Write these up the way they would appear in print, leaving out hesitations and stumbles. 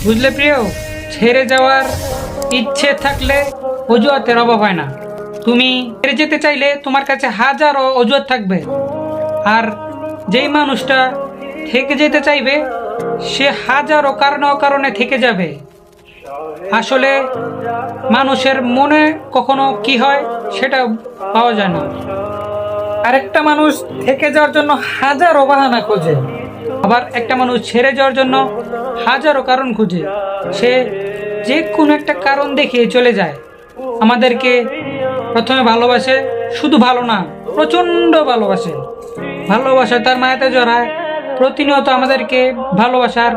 বুঝলে প্রিয়, ছেড়ে যাওয়ার ইচ্ছে থাকলে অজুহাতের অভাব হয় না। তুমি ছেড়ে যেতে চাইলে তোমার কাছে হাজারো অজুহাত থাকবে, আর যেই মানুষটা থেকে যেতে চাইবে সে হাজারো কারণে থেকে যাবে। আসলে মানুষের মনে কখনো কি হয় সেটা পাওয়া যায় না। আরেকটা মানুষ থেকে যাওয়ার জন্য হাজারো বাহানা খোঁজে, আবার একটা মানুষ ছেড়ে যাওয়ার জন্য হাজারো কারণ খুঁজে। সে যে কোনো একটা কারণ দেখিয়ে চলে যায়। আমাদেরকে প্রথমে ভালোবাসে, শুধু ভালো না, প্রচণ্ড ভালোবাসে। ভালোবাসা তার মায়াতে জড়ায়, প্রতিনিয়ত আমাদেরকে ভালোবাসার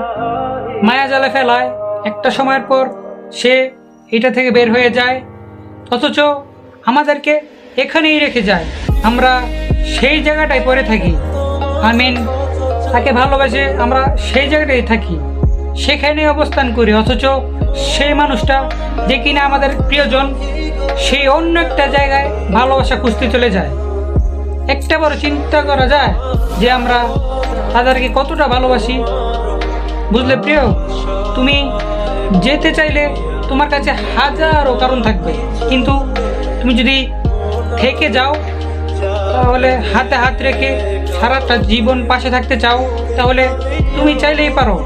মায়া জালে ফেলায়। একটা সময়ের পর সে এটা থেকে বের হয়ে যায়, অথচ আমাদেরকে এখানেই রেখে যায়। আমরা সেই জায়গাটায় পড়ে থাকি। তাকে ভালোবাসে আমরা সেই জায়গাটাই থাকি, সেখানে অবস্থান করি, অথচ সেই মানুষটা যে কিনা আমাদের প্রিয়জন, সেই অন্য একটা জায়গায় ভালোবাসা খুঁজতে চলে যায়। একটা বড় চিন্তা করা যায় যে আমরা তাদেরকে কতটা ভালোবাসি। বুঝলে প্রিয়, তুমি যেতে চাইলে তোমার কাছে হাজারো কারণ থাকবে, কিন্তু তুমি যদি থেকে যাও, তাহলে হাতে হাত রেখে সারাটা জীবন পাশে থাকতে চাও, তাহলে তুমি চাইলেই পারো।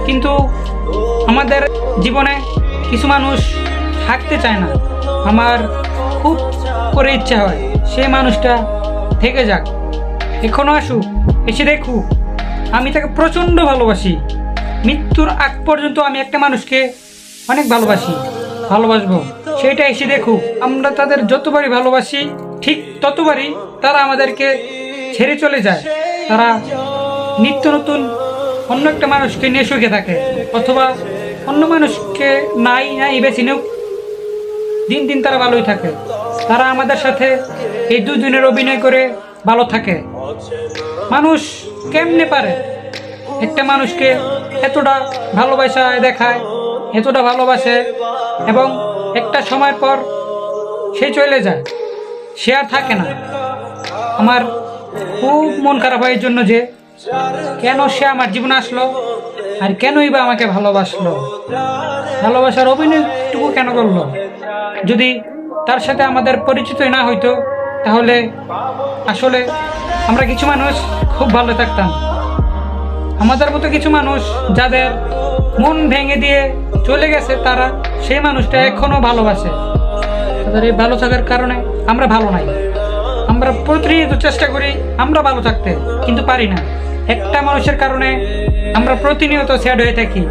কিন্তু আমাদের জীবনে কিছু মানুষ থাকতে চায় না। আমার খুব করে ইচ্ছা হয় সেই মানুষটা থেকে যাক, এখনো আসুক, এসে দেখুক। আমি তাকে প্রচণ্ড ভালোবাসি। মৃত্যুর আগ পর্যন্ত আমি একটা মানুষকে অনেক ভালোবাসবো, সেটা এসে দেখুক। আমরা তাদের যতবারই ভালোবাসি, ঠিক ততবারই তারা আমাদেরকে ছেড়ে চলে যায়। তারা নিত্য নতুন অন্য একটা মানুষকে নিয়ে সুখে থাকে, অথবা অন্য মানুষকে নাই বেছে নিক, দিন দিন তারা ভালোই থাকে। তারা আমাদের সাথে এই দুদিনের অভিনয় করে ভালো থাকে। মানুষ কেমনে পারে একটা মানুষকে এতটা ভালোবাসা দেখায়, এতটা ভালোবাসে, এবং একটা সময়ের পর সে চলে যায়, সে আর থাকে না। আমার খুব মন খারাপ হয় এই জন্য যে কেন সে আমার জীবনে আসলো, আর কেনই বা আমাকে ভালোবাসলো, ভালোবাসার অভিনয়টুকু কেন করলো। যদি তার সাথে আমাদের পরিচিতই না হইতো, তাহলে আসলে আমরা কিছু মানুষ খুব ভালো থাকতাম। আমাদের মতো কিছু মানুষ যাদের মন ভেঙে দিয়ে চলে গেছে, তারা সেই মানুষটা এখনো ভালোবাসে। তাদের এই ভালো থাকার কারণে আমরা ভালো নাই। আমরা প্রতিনিয়ত চেষ্টা করি আমরা ভালো থাকতে, কিন্তু পারি না। একটা মানুষের কারণে আমরা প্রতিনিয়ত স্যাড হয়ে থাকি।